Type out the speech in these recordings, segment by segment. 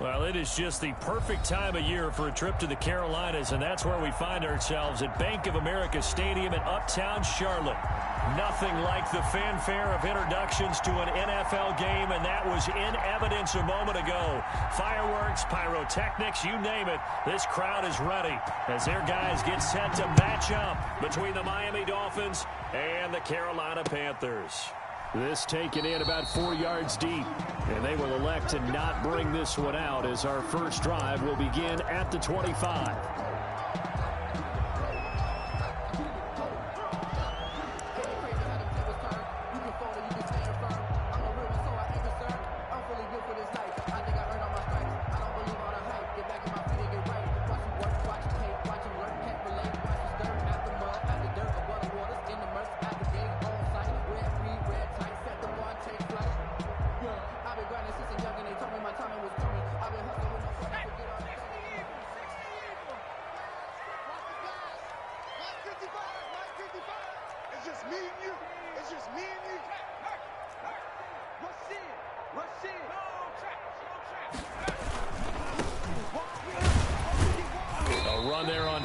Well, it is just the perfect time of year for a trip to the Carolinas, and that's where we find ourselves at Bank of America Stadium in Uptown Charlotte. Nothing like the fanfare of introductions to an NFL game, and that was in evidence a moment ago. Fireworks, pyrotechnics, you name it, this crowd is ready as their guys get set to match up between the Miami Dolphins and the Carolina Panthers. This taken in about 4 yards deep, and they will elect to not bring this one out as our first drive will begin at the 25.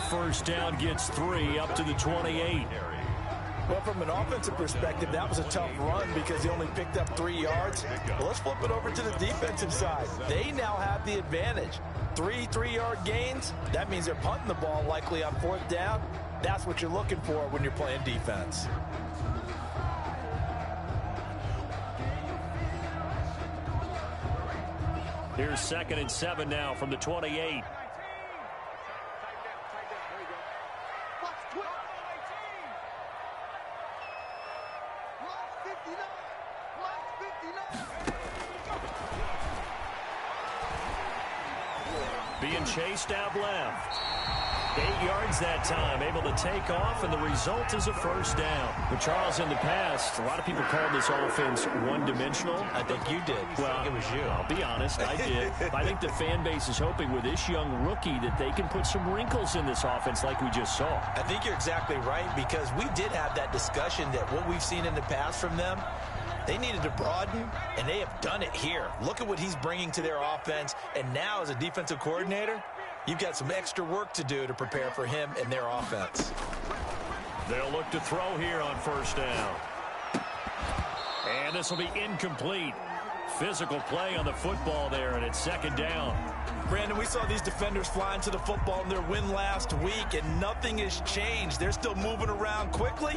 First down gets 3 up to the 28. Well, from an offensive perspective, that was a tough run because he only picked up 3 yards. Well, let's flip it over to the defensive side. They now have the advantage. 3 3-yard gains, that means they're punting the ball likely on 4th down. That's what you're looking for when you're playing defense. Here's 2nd and 7 now from the 28. Being chased out left. 8 yards that time, able to take off, and the result is a first down. But Charles, in the past, a lot of people called this offense one-dimensional. I think you did. Well, I think it was you. I'll be honest, I did. I think the fan base is hoping with this young rookie that they can put some wrinkles in this offense like we just saw. I think you're exactly right, because we did have that discussion that what we've seen in the past from them, they needed to broaden, and they have done it here. Look at what he's bringing to their offense, and now as a defensive coordinator, you've got some extra work to do to prepare for him and their offense. They'll look to throw here on first down. And this will be incomplete. Physical play on the football there, and it's 2nd down. Brandon, we saw these defenders flying to the football in their win last week, and nothing has changed. They're still moving around quickly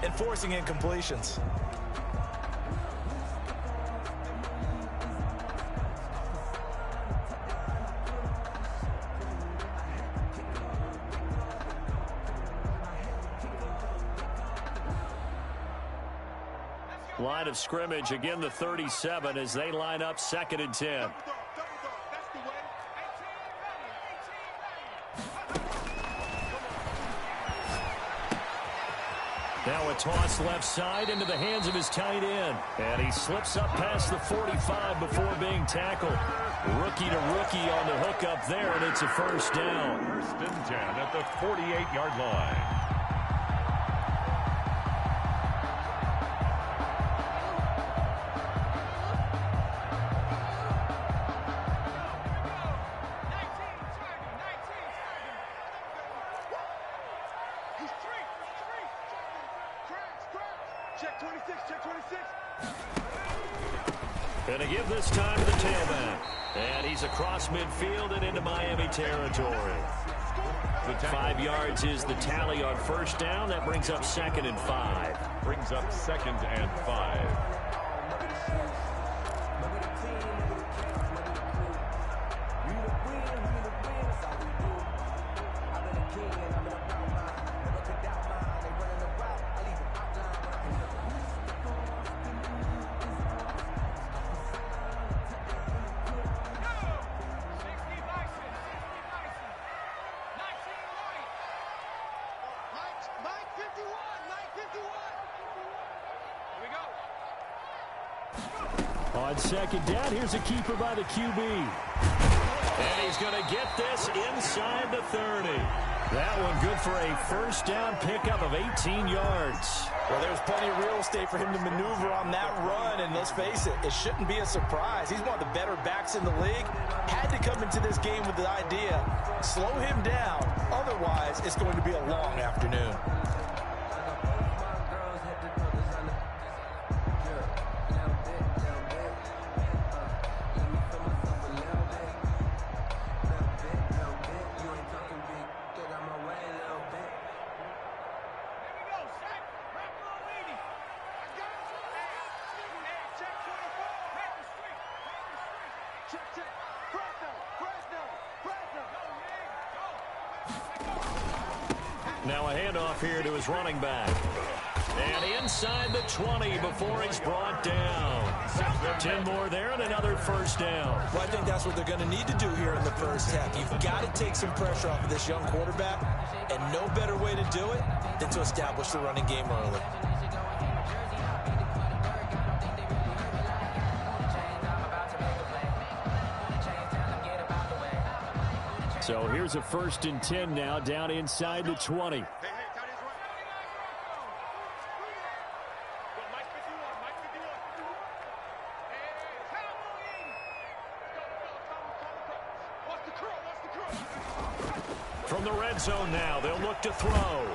and forcing incompletions. Line of scrimmage, again the 37 as they line up 2nd and 10. Now a toss left side into the hands of his tight end. And he slips up past the 45 before being tackled. Rookie to rookie on the hook up there, and it's a first down. 1st and 10 at the 48-yard line. Going to give this time to the tailback. And he's across midfield and into Miami territory. 5 yards is the tally on first down. That brings up 2nd and 5. Brings up 2nd and 5. On 2nd down, here's a keeper by the QB. And he's going to get this inside the 30. That one good for a first down pickup of 18 yards. Well, there's plenty of real estate for him to maneuver on that run, and let's face it, it shouldn't be a surprise. He's one of the better backs in the league. Had to come into this game with the idea, slow him down, otherwise it's going to be a long afternoon. Now a handoff here to his running back. And inside the 20 before he's brought down. 10 more there and another first down. Well, I think that's what they're going to need to do here in the first half. You've got to take some pressure off of this young quarterback, and no better way to do it than to establish the running game early. So here's a 1st and 10 now, down inside the 20. From the red zone now, they'll look to throw.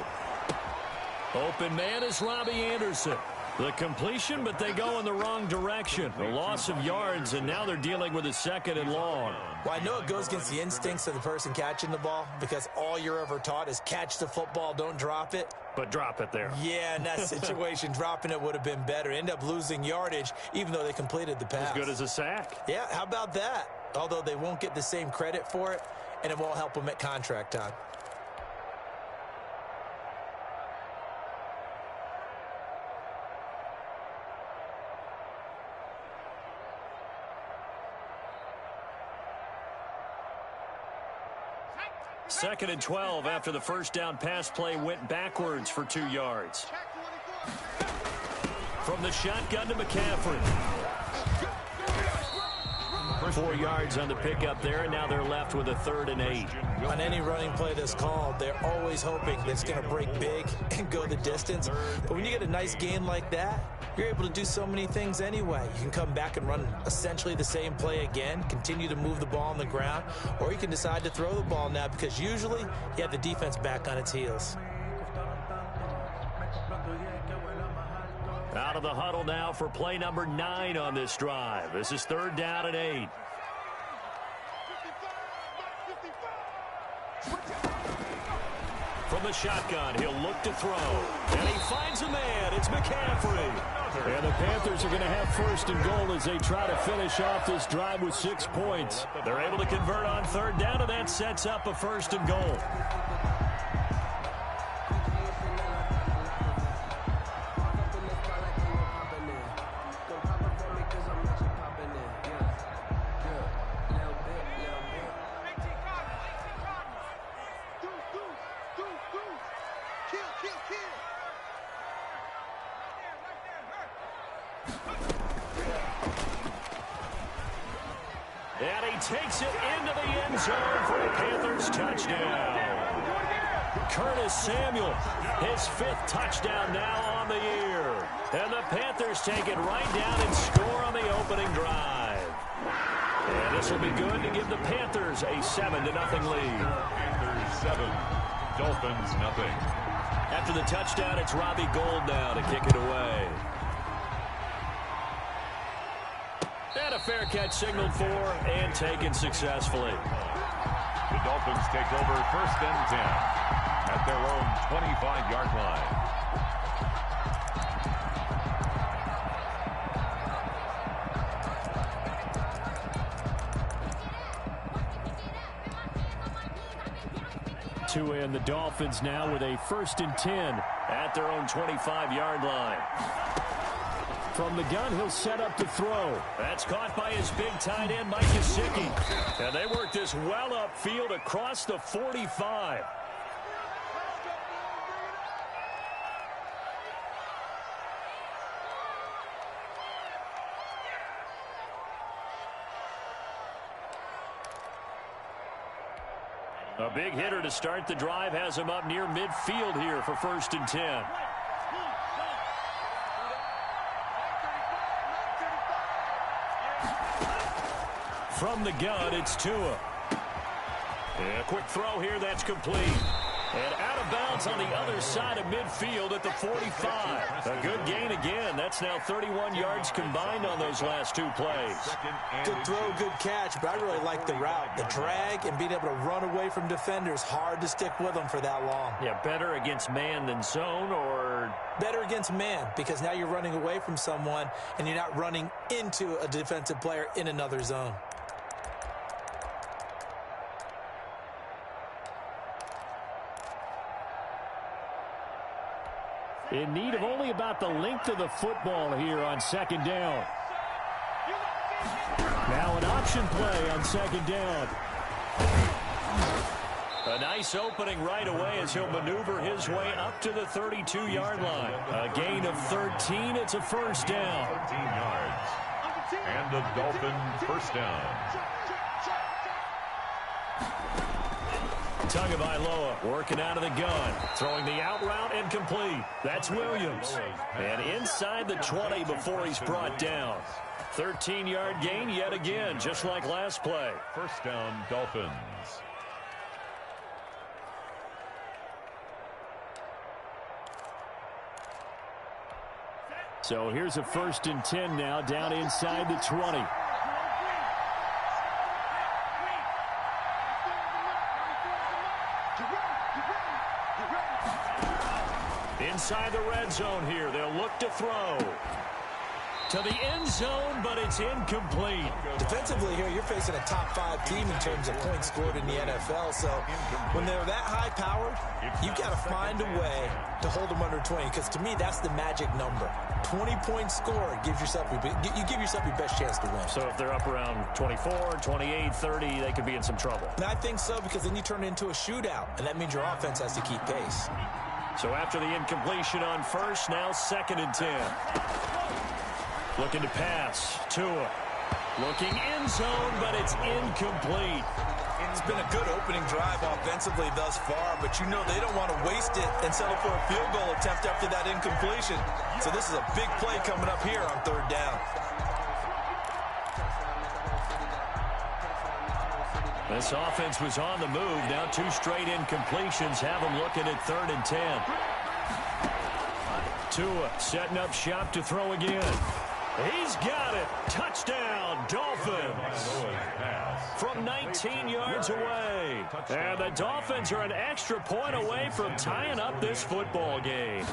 Open man is Robbie Anderson. The completion, but they go in the wrong direction. A loss of yards, and now they're dealing with a 2nd and long. Well, I know it goes against the instincts of the person catching the ball because all you're ever taught is catch the football, don't drop it. But drop it there. Yeah, in that situation, dropping it would have been better. End up losing yardage, even though they completed the pass. As good as a sack. Yeah, how about that? Although they won't get the same credit for it, and it won't help them at contract time. Second and 12 after the first down pass play went backwards for 2 yards. From the shotgun to McCaffrey. 4 yards on the pickup there, and now they're left with a 3rd and 8. On any running play that's called, they're always hoping that it's going to break big and go the distance. But when you get a nice gain like that, you're able to do so many things anyway. You can come back and run essentially the same play again, continue to move the ball on the ground, or you can decide to throw the ball now because usually you have the defense back on its heels. Out of the huddle now for play number 9 on this drive. This is 3rd down and 8. From the shotgun, he'll look to throw. And he finds a man. It's McCaffrey. And the Panthers are going to have 1st and goal as they try to finish off this drive with 6 points. They're able to convert on 3rd down, and that sets up a 1st and goal. And he takes it into the end zone for a Panthers touchdown. Curtis Samuel, his 5th touchdown now on the year. And the Panthers take it right down and score on the opening drive. And this will be good to give the Panthers a 7-0 lead. Panthers 7, Dolphins nothing. After the touchdown, it's Robbie Gould now to kick it away. And a fair catch signaled for and taken successfully. The Dolphins take over 1st and 10 at their own 25-yard line. To end the Dolphins now with a 1st and 10 at their own 25-yard line. From the gun, he'll set up to throw. That's caught by his big tight end, Mike Gesicki. And they work this well upfield across the 45. A big hitter to start the drive has him up near midfield here for 1st and 10. From the gun, it's Tua. And a quick throw here, that's complete. And out of bounds on the other side of midfield at the 45. A good gain again. That's now 31 yards combined on those last two plays. Good throw, good catch, but I really like the route. The drag and being able to run away from defenders. Hard to stick with them for that long. Yeah, better against man than zone, or better against man, because now you're running away from someone and you're not running into a defensive player in another zone. In need of only about the length of the football here on second down. Now an option play on second down. A nice opening right away as he'll maneuver his way up to the 32-yard line. A gain of 13. It's a first down. 13 yards. And the Dolphin first down. Tagovailoa working out of the gun. Throwing the out route and complete. That's Williams. And inside the 20 before he's brought down. 13-yard gain yet again, just like last play. First down, Dolphins. So here's a 1st and 10 now, down inside the 20. Inside the red zone here, they'll look to throw. To the end zone, but it's incomplete. Defensively here, you're facing a top-5 team in terms of points scored in the NFL. So when they're that high-powered, you've got to find a way to hold them under 20. Because to me, that's the magic number. 20-point score gives yourself you give yourself your best chance to win. So if they're up around 24, 28, 30, they could be in some trouble. And I think so, because then you turn it into a shootout, and that means your offense has to keep pace. So after the incompletion on first, now 2nd and 10. Looking to pass. Tua. Looking end zone, but it's incomplete. It's been a good opening drive offensively thus far, but you know they don't want to waste it and settle for a field goal attempt after that incompletion. So this is a big play coming up here on 3rd down. This offense was on the move. Now 2 straight incompletions have them looking at 3rd and 10. Tua setting up shop to throw again. He's got it. Touchdown, Dolphins. From 19 yards away. And the Dolphins are an extra point away from tying up this football game.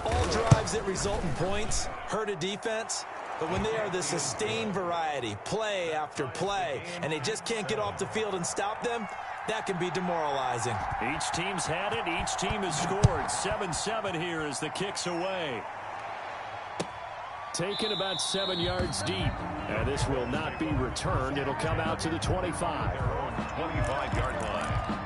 All drives that result in points hurt a defense, but when they are the sustained variety, play after play, and they just can't get off the field and stop them, that can be demoralizing. Each team's had it. Each team has scored. 7-7 here as the kick's away. Taken about 7 yards deep. And this will not be returned. It'll come out to the 25. 25-yard line.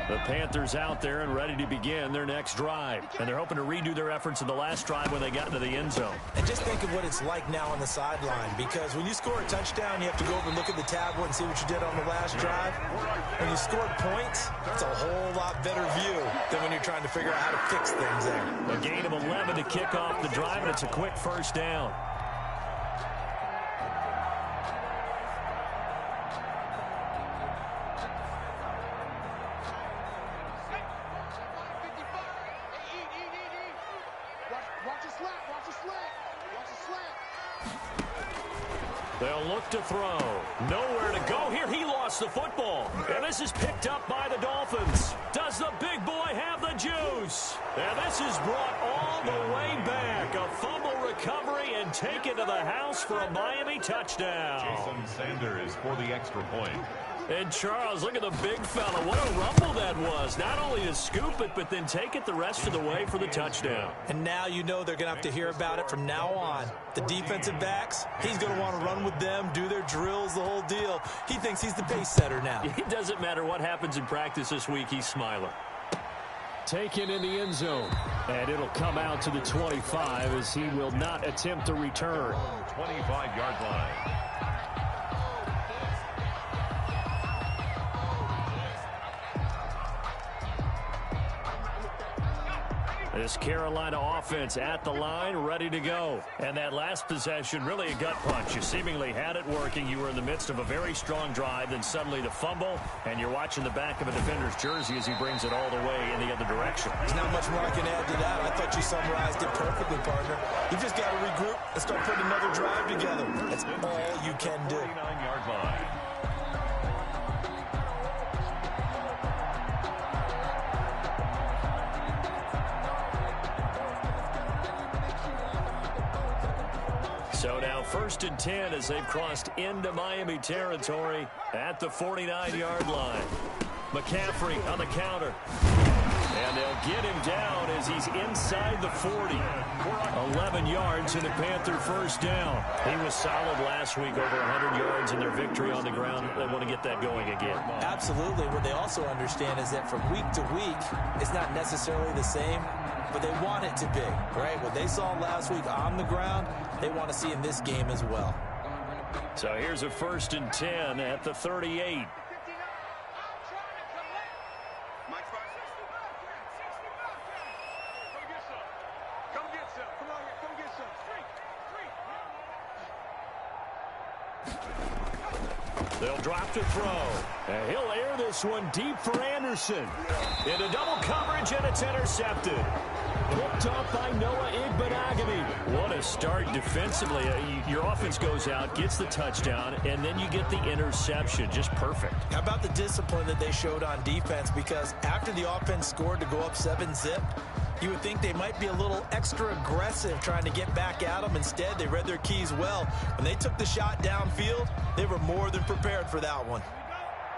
The Panthers out there and ready to begin their next drive. And they're hoping to redo their efforts in the last drive when they got into the end zone. And just think of what it's like now on the sideline, because when you score a touchdown, you have to go over and look at the tablet and see what you did on the last drive. When you scored points, it's a whole lot better view than when you're trying to figure out how to fix things there. A gain of 11 to kick off the drive, and it's a quick first down. They'll look to throw. Nowhere to go here. He lost the football. And this is picked up by the Dolphins. Does the big boy have the juice? And this is brought all the way back. A fumble recovery and taken to the house for a Miami touchdown. Jason Sanders for the extra point. And Charles, look at the big fella. What a rumble that was. Not only to scoop it, but then take it the rest of the way for the touchdown. And now you know they're going to have to hear about it from now on. The defensive backs, he's going to want to run with them, do their drills, the whole deal. He thinks he's the pace setter now. It doesn't matter what happens in practice this week. He's smiling. Taken in the end zone. And it'll come out to the 25 as he will not attempt a return. 25-yard line. This Carolina offense at the line, ready to go. And that last possession, really a gut punch. You seemingly had it working. You were in the midst of a very strong drive, then suddenly the fumble, and you're watching the back of a defender's jersey as he brings it all the way in the other direction. There's not much more I can add to that. I thought you summarized it perfectly, partner. You've just got to regroup and start putting another drive together. That's all you can do. 49-yard line. So now 1st and 10 as they've crossed into Miami territory at the 49-yard line. McCaffrey on the counter. And they'll get him down as he's inside the 40. 11 yards and the Panther first down. He was solid last week, over 100 yards in their victory on the ground. They want to get that going again. Absolutely. What they also understand is that from week to week, it's not necessarily the same, but they want it to be, right? What they saw last week on the ground, they want to see in this game as well. So here's a 1st and 10 at the 38. They'll drop to throw. And he'll air this one deep for Anderson. Into double coverage, and it's intercepted. Picked off by Noah Igbenogany. What a start defensively. Your offense goes out, gets the touchdown, and then you get the interception. Just perfect. How about the discipline that they showed on defense? Because after the offense scored to go up 7-zip, you would think they might be a little extra aggressive trying to get back at them. Instead, they read their keys well. When they took the shot downfield, they were more than prepared for that one.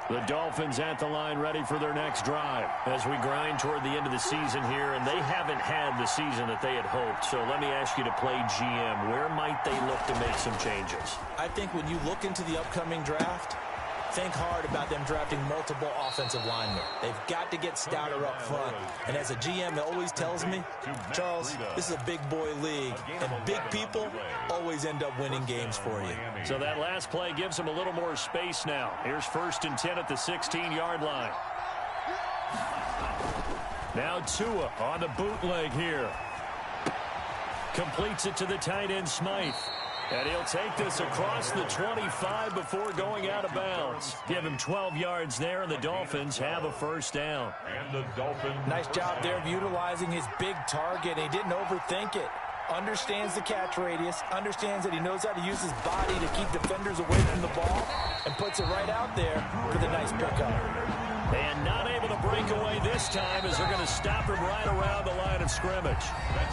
The Dolphins at the line ready for their next drive as we grind toward the end of the season here, and they haven't had the season that they had hoped. So let me ask you to play GM. Where might they look to make some changes? I think when you look into the upcoming draft, think hard about them drafting multiple offensive linemen. They've got to get stouter up front. And as a GM, it always tells me, Charles, this is a big boy league, and big people always end up winning games for you. So that last play gives them a little more space now. Here's 1st and 10 at the 16-yard line. Now Tua on the bootleg here. Completes it to the tight end, Smythe. And he'll take this across the 25 before going out of bounds. Give him 12 yards there, and the Dolphins have a first down. And the Dolphins. Nice job there of utilizing his big target. He didn't overthink it. Understands the catch radius, understands that he knows how to use his body to keep defenders away from the ball, and puts it right out there for the nice pickup. And not able to break away this time as they're going to stop him right around the line of scrimmage.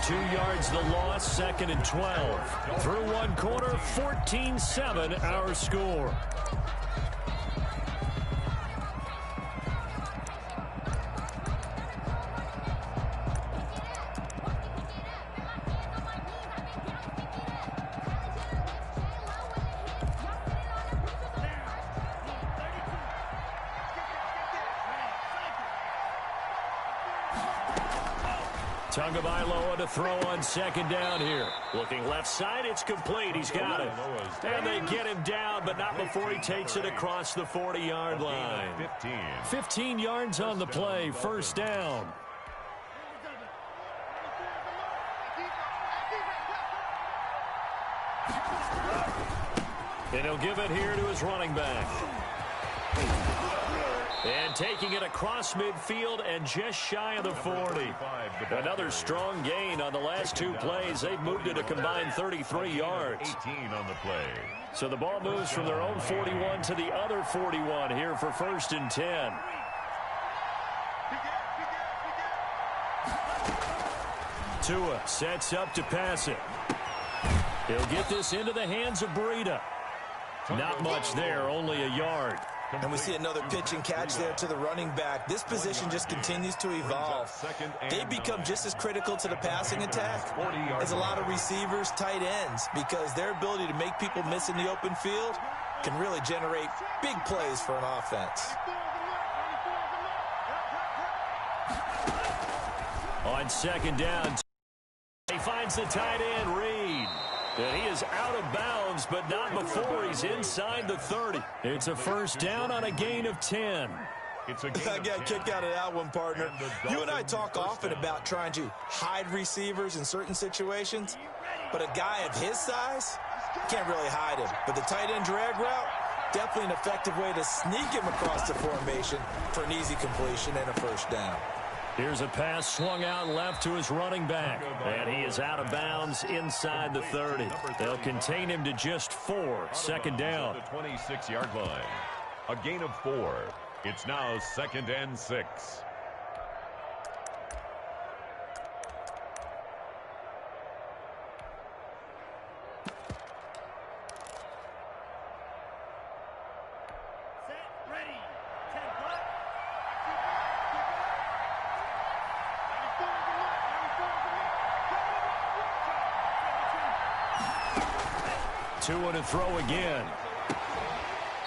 2 yards the loss, 2nd and 12. Through one quarter, 14-7 our score. Tagovailoa to throw on 2nd down here. Looking left side, it's complete. He's got it. And they get him down, but not before he takes it across the 40-yard line. 15 yards on the play, first down. And he'll give it here to his running back. And taking it across midfield and just shy of the 40. Another strong gain on the last 2 plays. They've moved it a combined 33 yards. 18 on the play. So the ball moves from their own 41 to the other 41 here for 1st and 10. Tua sets up to pass it. He'll get this into the hands of Breida. Not much there, only a yard. And we see another pitch and catch there to the running back. This position just continues to evolve. They become just as critical to the passing attack as a lot of receivers, tight ends, because their ability to make people miss in the open field can really generate big plays for an offense. On 2nd down, he finds the tight end, Reed. And he is out of bounds, but not before he's inside the 30. It's a first down on a gain of 10. I got a kick out of that one, partner. You and I talk often about trying to hide receivers in certain situations, but a guy of his size can't really hide him. But the tight end drag route, definitely an effective way to sneak him across the formation for an easy completion and a first down. Here's a pass swung out left to his running back. And he is out of bounds inside the 30. They'll contain him to just 4. Second down. The 26-yard line. A gain of 4. It's now 2nd and 6. Two and a throw again.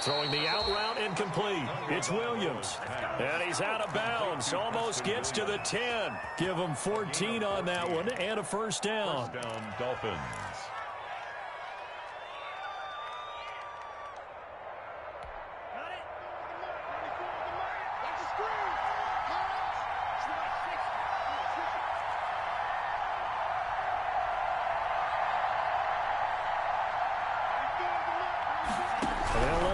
Throwing the out route incomplete. It's Williams. And he's out of bounds. Almost gets to the 10. Give him 14 on that one and a first down. First down, Dolphins.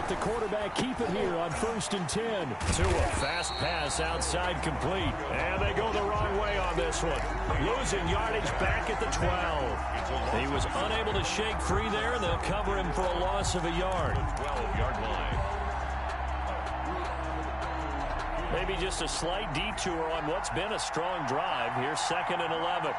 The quarterback keep it here on 1st and 10. Tua, fast pass outside complete. And they go the wrong way on this one. Losing yardage back at the 12. He was unable to shake free there, and they'll cover him for a loss of a yard. 12-yard line. Maybe just a slight detour on what's been a strong drive. Here's 2nd and 11.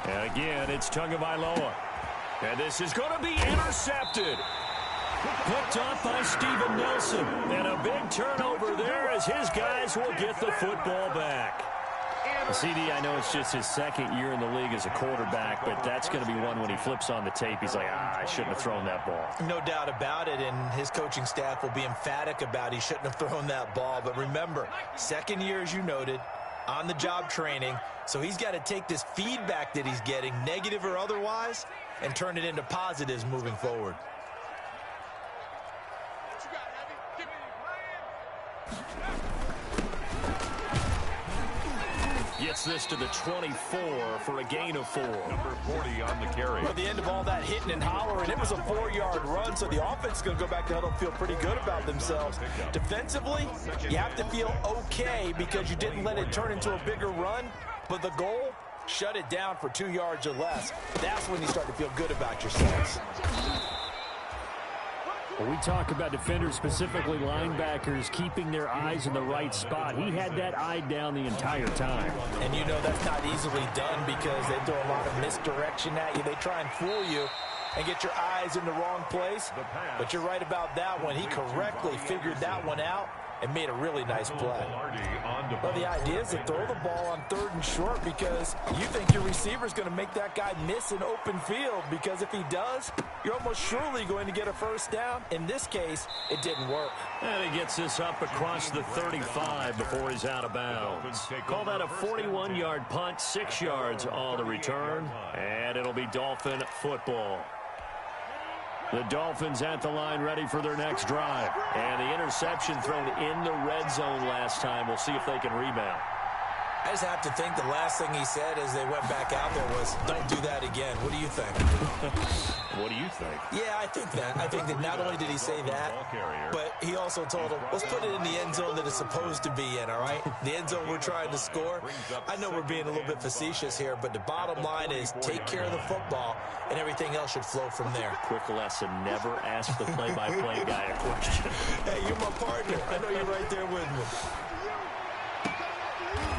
And again, it's Tagovailoa. And this is going to be intercepted. Picked off by Steven Nelson. And a big turnover there as his guys will get the football back. CD, I know it's just his 2nd year in the league as a quarterback, but that's going to be one when he flips on the tape. He's like, I shouldn't have thrown that ball. No doubt about it, and his coaching staff will be emphatic about he shouldn't have thrown that ball. But remember, 2nd year, as you noted, on-the-job training, so he's got to take this feedback that he's getting, negative or otherwise, and turn it into positives moving forward. Gets this to the 24 for a gain of 4. Number 40 on the carry. At the end of all that hitting and hollering, it was a 4-yard run, so the offense is going to go back to huddle and feel pretty good about themselves. Defensively, you have to feel okay because you didn't let it turn into a bigger run, but the goal, shut it down for 2 yards or less. That's when you start to feel good about yourselves. When we talk about defenders, specifically linebackers, keeping their eyes in the right spot, he had that eye down the entire time. And you know that's not easily done because they throw a lot of misdirection at you. They try and fool you and get your eyes in the wrong place. But you're right about that one. He correctly figured that one out and made a really nice play. Well, the idea is to throw the ball on 3rd and short because you think your receiver is going to make that guy miss an open field, because if he does, you're almost surely going to get a first down. In this case, it didn't work. And he gets this up across the 35 before he's out of bounds. Call that a 41-yard punt, 6 yards on the return, and it'll be Dolphin football. The Dolphins at the line ready for their next drive. And the interception thrown in the red zone last time. We'll see if they can rebound. I just have to think the last thing he said as they went back out there was, don't do that again. What do you think? What do you think? Yeah, I think that. I think that not only did he say that, but he also told him, let's put it in the end zone that it's supposed to be in, all right? The end zone we're trying to score. I know we're being a little bit facetious here, but the bottom line is take care of the football, and everything else should flow from there. Quick lesson, never ask the play-by-play guy a question. Hey, you're my partner. I know you're right there with me.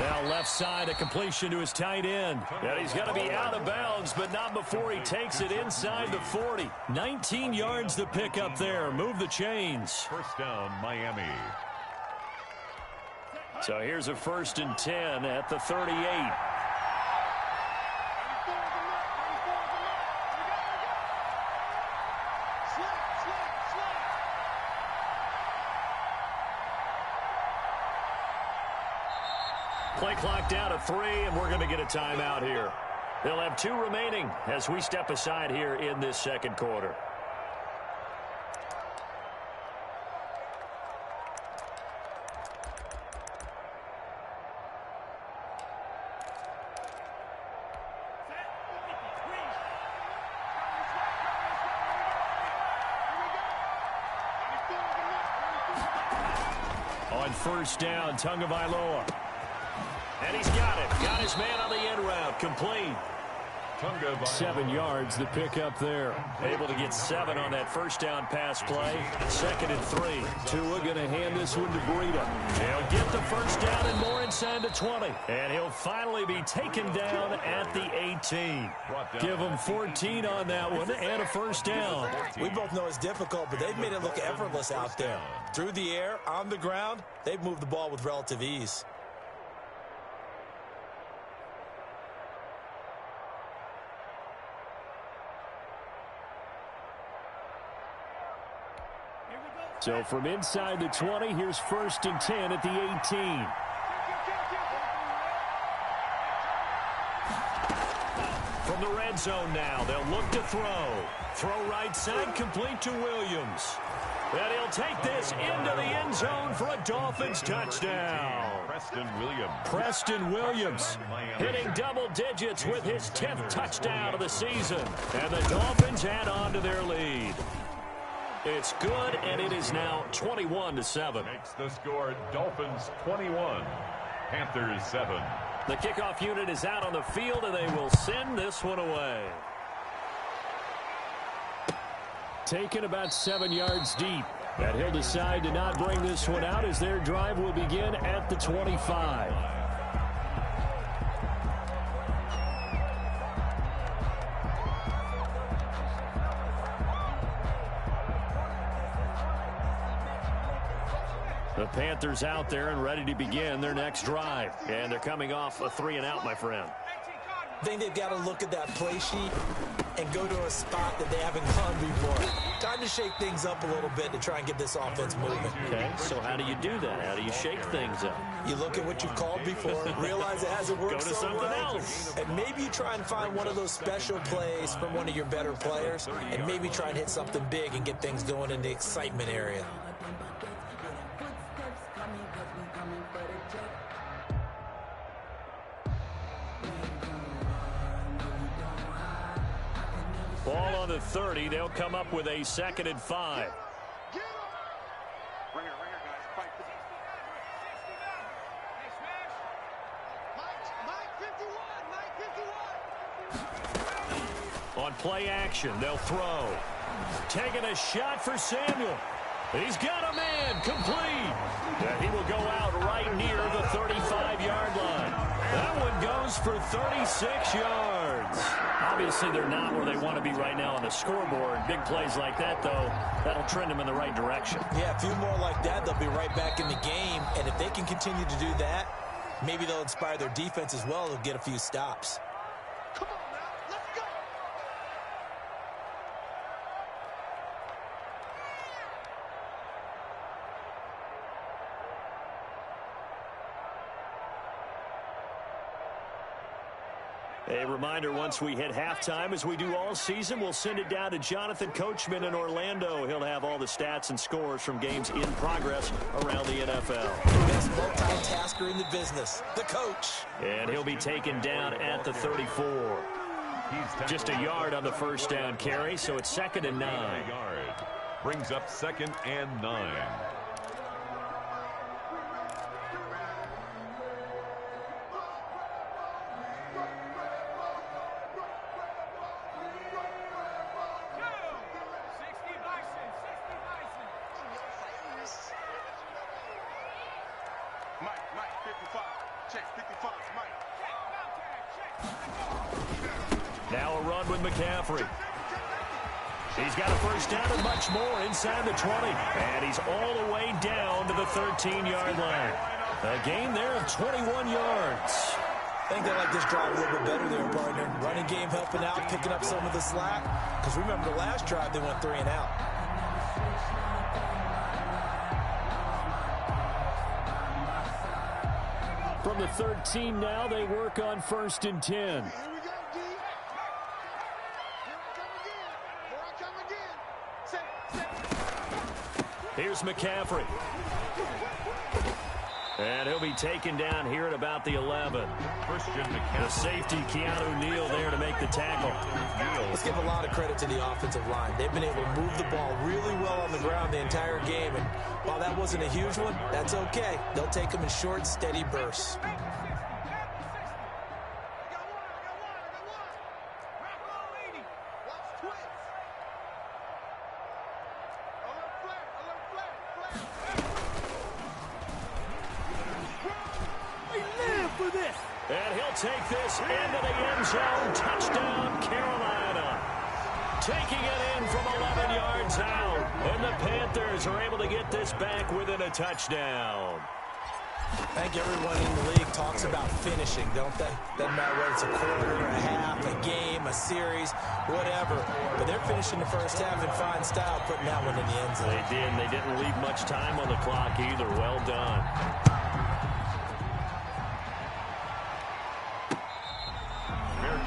Now left side, a completion to his tight end. And he's going to be out of bounds, but not before he takes it inside the 40. 19 yards to pick up there. Move the chains. First down, Miami. So here's a 1st and 10 at the 38. Play clock down to 3, and we're going to get a timeout here. They'll have 2 remaining as we step aside here in this second quarter. On first down, Tagovailoa. And he's got it. Got his man on the end route. Complete. 7 yards, the pickup there. Able to get 7 on that first down pass play. 2nd and 3. Tua going to hand this one to Breida. He'll get the first down and more inside the 20. And he'll finally be taken down at the 18. Give him 14 on that one and a first down. We both know it's difficult, but they've made it look effortless out there. Through the air, on the ground, they've moved the ball with relative ease. So from inside the 20, here's 1st and 10 at the 18. From the red zone now, they'll look to throw. Throw right side, complete to Williams. And he'll take this into the end zone for a Dolphins touchdown. Preston Williams hitting double digits with his 10th touchdown of the season. And the Dolphins add on to their lead. It's good, and it is now 21-7. Makes the score Dolphins 21, Panthers 7. The kickoff unit is out on the field, and they will send this one away. Taken about 7 yards deep. And he'll decide to not bring this one out as their drive will begin at the 25. The Panthers out there and ready to begin their next drive. And they're coming off a 3-and-out, my friend. I think they've got to look at that play sheet and go to a spot that they haven't gone before. Time to shake things up a little bit to try and get this offense moving. Okay, so how do you do that? How do you shake things up? You look at what you've called before, realize it hasn't worked Go to so something well, else. and maybe you try and find one of those special plays from one of your better players, and maybe try and hit something big and get things going in the excitement area. Ball on the 30. They'll come up with a 2nd and 5. On play action, they'll throw. Taking a shot for Samuel. He's got a man. Complete. And he will go out right near the 35-yard line. That one goes for 36 yards. Obviously, they're not where they want to be right now on the scoreboard. Big plays like that, though, that'll trend them in the right direction. Yeah, a few more like that, they'll be right back in the game. And if they can continue to do that, maybe they'll inspire their defense as well. They'll get a few stops. Come on now, let's go. A reminder, once we hit halftime, as we do all season, we'll send it down to Jonathan Coachman in Orlando. He'll have all the stats and scores from games in progress around the NFL. Best multitasker in the business, the coach. And he'll be taken down at the 34. Just a yard on the first down carry, so it's 2nd and 9. Brings up 2nd and 9. Now a run with McCaffrey. He's got a first down and much more inside the 20. And he's all the way down to the 13-yard line. A gain there of 21 yards. I think they like this drive a little bit better there, partner. Running game helping out, picking up some of the slack. Because remember the last drive, they went 3-and-out. From the 13 now, they work on 1st and 10. Here we go, D. Here's McCaffrey. And he'll be taken down here at about the 11. Christian McCaffrey. The safety, Keanu Neal, there to make the tackle. Let's give a lot of credit to the offensive line. They've been able to move the ball really well on the ground the entire game. And while that wasn't a huge one, that's okay. They'll take them in short, steady bursts. And he'll take this into the end zone. Touchdown, Carolina. Taking it in from 11 yards out. And the Panthers are able to get this back within a touchdown. I think everyone in the league talks about finishing, don't they? Doesn't matter whether it's a quarter, a half, a game, a series, whatever. But they're finishing the first half in fine style, putting that one in the end zone. They did. They didn't leave much time on the clock either. Well done.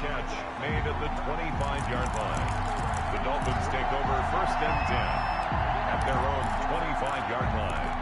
Catch made at the 25-yard line. The Dolphins take over 1st and 10 at their own 25-yard line.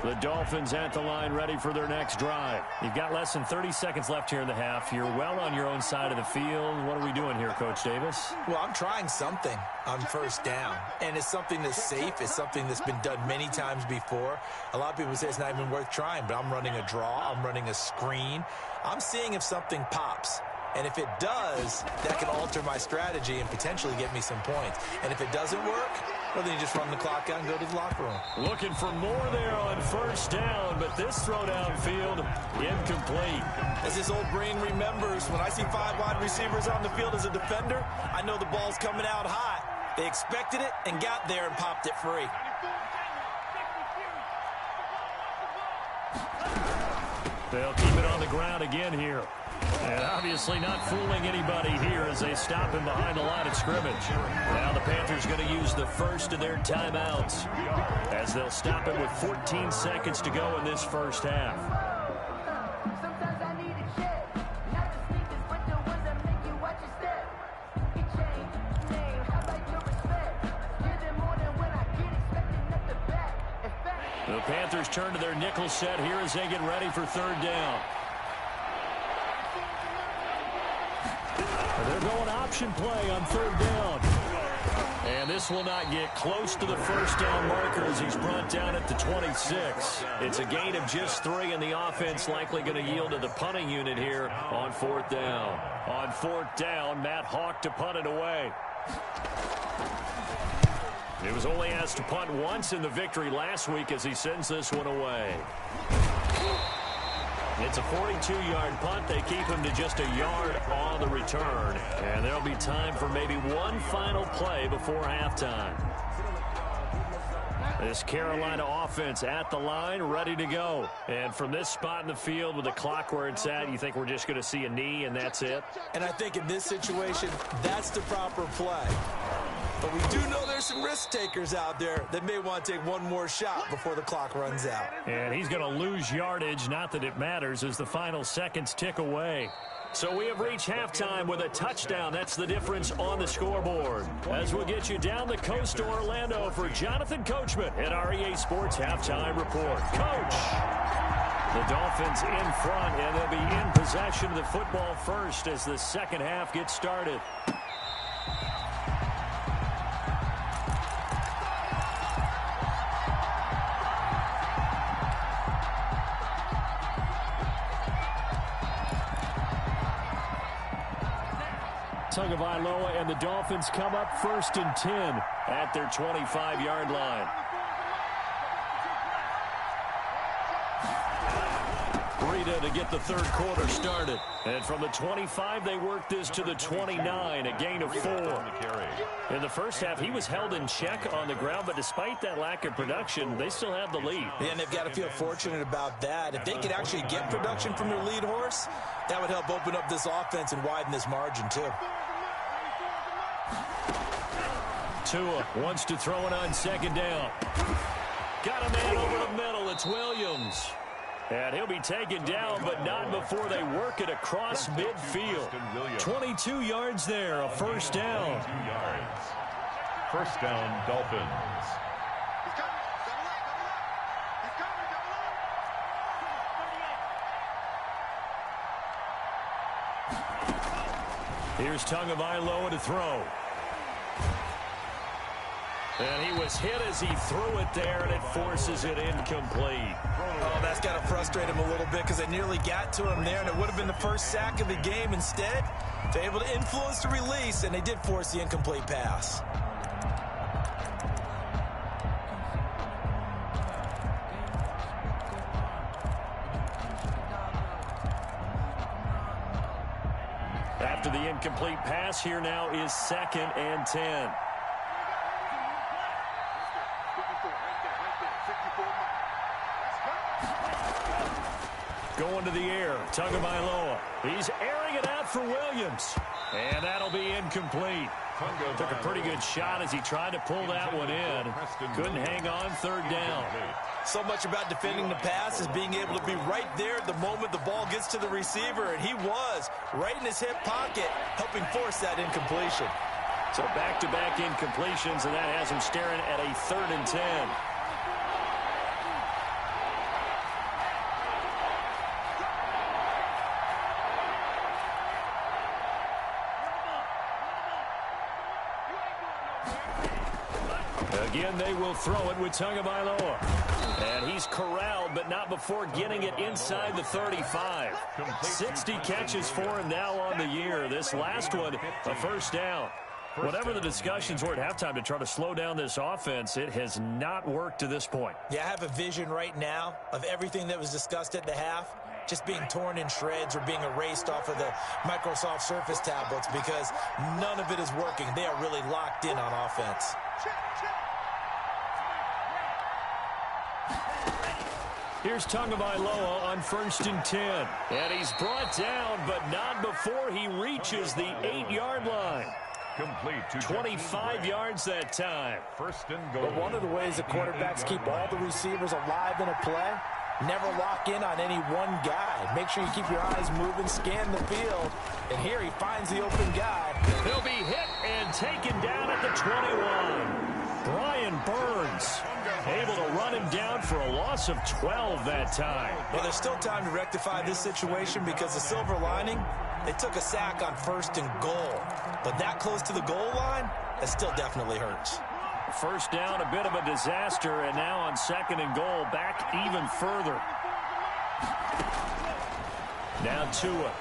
The Dolphins at the line, ready for their next drive. You've got less than 30 seconds left here in the half. You're well on your own side of the field. What are we doing here, Coach Davis? Well, I'm trying something on first down, and it's something that's safe. It's something that's been done many times before. A lot of people say it's not even worth trying, but I'm running a draw. I'm running a screen. I'm seeing if something pops. And if it does, that can alter my strategy and potentially get me some points. And if it doesn't work, well, then you just run the clock out and go to the locker room. Looking for more there on first down, but this throw downfield, incomplete. As this old brain remembers, when I see 5 wide receivers on the field as a defender, I know the ball's coming out hot. They expected it and got there and popped it free. They'll keep it on the ground again here. And obviously not fooling anybody here as they stop him behind the line of scrimmage. Now the Panthers going to use the first of their timeouts as they'll stop him with 14 seconds to go in this first half. The Panthers turn to their nickel set here as they get ready for 3rd down. They're going option play on 3rd down. And this will not get close to the first down marker as he's brought down at the 26. It's a gain of just 3, and the offense likely going to yield to the punting unit here on 4th down. On 4th down, Matt Hawk to punt it away. He was only asked to punt once in the victory last week as he sends this one away. It's a 42-yard punt. They keep him to just a yard on the return. And there'll be time for maybe one final play before halftime. This Carolina offense at the line, ready to go. And from this spot in the field with the clock where it's at, you think we're just going to see a knee and that's it? And I think in this situation, that's the proper play. But we do know there's some risk takers out there that may want to take one more shot before the clock runs out. And he's going to lose yardage, not that it matters, as the final seconds tick away. So we have reached halftime with a touchdown. That's the difference on the scoreboard. As we'll get you down the coast to Orlando for Jonathan Coachman at our EA Sports Halftime Report. Coach! The Dolphins in front, and they'll be in possession of the football first as the second half gets started. Tagovailoa and the Dolphins come up 1st and 10 at their 25-yard line. Rita to get the 3rd quarter started. And from the 25, they work this to the 29, a gain of 4. In the first half, he was held in check on the ground, but despite that lack of production, they still have the lead. Yeah, and they've got to feel fortunate about that. If they could actually get production from their lead horse, that would help open up this offense and widen this margin, too. Tua wants to throw it on 2nd down. Got a man over the middle. It's Williams. And he'll be taken down, but not before they work it across midfield. 22 yards there, a first down. 22 yards. First down, Dolphins. Here's Tagovailoa to throw. And he was hit as he threw it there, and it forces it incomplete. Oh, that's got to frustrate him a little bit because they nearly got to him there, and it would have been the first sack of the game. Instead, they're able to influence the release, and they did force the incomplete pass. After the incomplete pass, here now is 2nd and 10. Going to the air, Tagovailoa. He's airing it out for Williams. And that'll be incomplete. Took a pretty good shot as he tried to pull that one in. Couldn't hang on, 3rd down. So much about defending the pass is being able to be right there at the moment the ball gets to the receiver, and he was right in his hip pocket, helping force that incompletion. So back-to-back incompletions, and that has him staring at a 3rd and 10. Again, they will throw it with Tagovailoa. And he's corralled, but not before getting it inside the 35. 60 catches for him now on the year. This last one, a first down. Whatever the discussions were at halftime to try to slow down this offense, it has not worked to this point. Yeah, I have a vision right now of everything that was discussed at the half just being torn in shreds or being erased off of the Microsoft Surface tablets because none of it is working. They are really locked in on offense. Here's Tagovailoa on 1st and 10. And he's brought down, but not before he reaches the 8-yard line. Complete to 25 yards that time. First and goal. But one of the ways the quarterbacks keep all the receivers alive in a play, never lock in on any one guy. Make sure you keep your eyes moving, scan the field. And here he finds the open guy. He'll be hit and taken down at the 21. Brian Burns able to run him down for a loss of 12 that time. Well, there's still time to rectify this situation because the silver lining, they took a sack on 1st and goal. But that close to the goal line, that still definitely hurts. First down, a bit of a disaster, and now on 2nd and goal, back even further. Now Tua.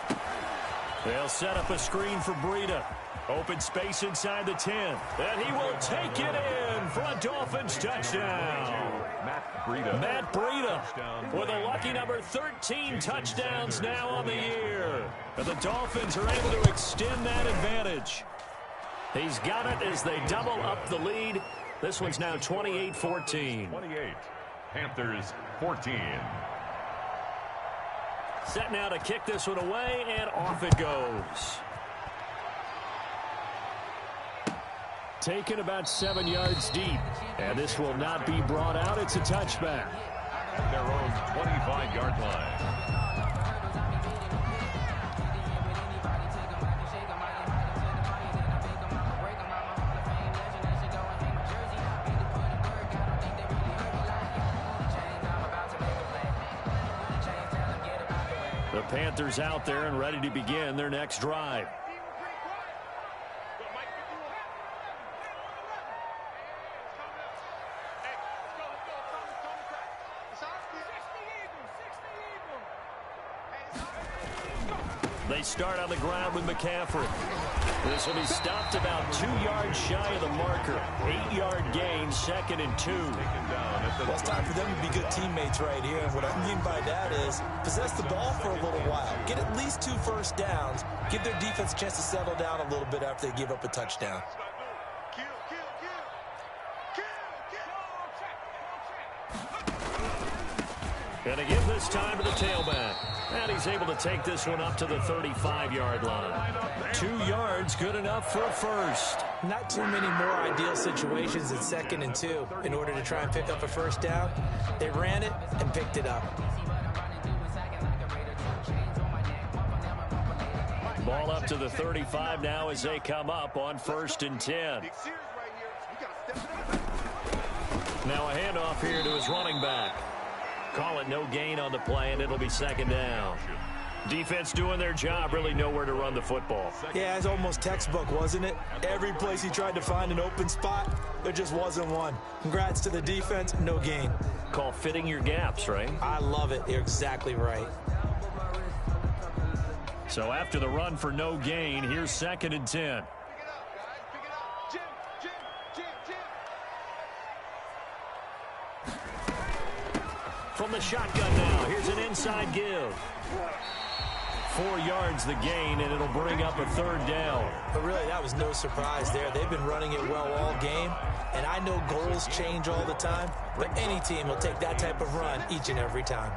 They'll set up a screen for Breida. Open space inside the 10. And he will take it in for a Dolphins touchdown. Matt Breida with a lucky number 13 touchdowns now on the year. And the Dolphins are able to extend that advantage. He's got it as they double up the lead. This one's now 28-14. 28. Panthers 14. Set now to kick this one away, and off it goes. Taken about 7 yards deep. And this will not be brought out. It's a touchback. Their own 25-yard line. The Panthers out there and ready to begin their next drive. They start on the ground with McCaffrey. This will be stopped about 2 yards shy of the marker. 8-yard gain, 2nd and 2. Well, it's time for them to be good teammates right here. And what I mean by that is possess the ball for a little while. Get at least 2 first downs. Give their defense a chance to settle down a little bit after they give up a touchdown. Going to give this time to the tailback. And he's able to take this one up to the 35-yard line. 2 yards, good enough for a first. Not too many more ideal situations at 2nd and 2 in order to try and pick up a first down. They ran it and picked it up. Ball up to the 35 now as they come up on 1st and 10. Now a handoff here to his running back. Call it no gain on the play, and it'll be 2nd down. Defense doing their job, really nowhere to run the football. Yeah, it's almost textbook, wasn't it? Every place he tried to find an open spot, there just wasn't one. Congrats to the defense, no gain. Call fitting your gaps, right? I love it. You're exactly right. So after the run for no gain, here's 2nd and 10. From the shotgun now, here's an inside give. 4 yards the gain, and it'll bring up a 3rd down. But really, that was no surprise there. They've been running it well all game, and I know goals change all the time, but any team will take that type of run each and every time.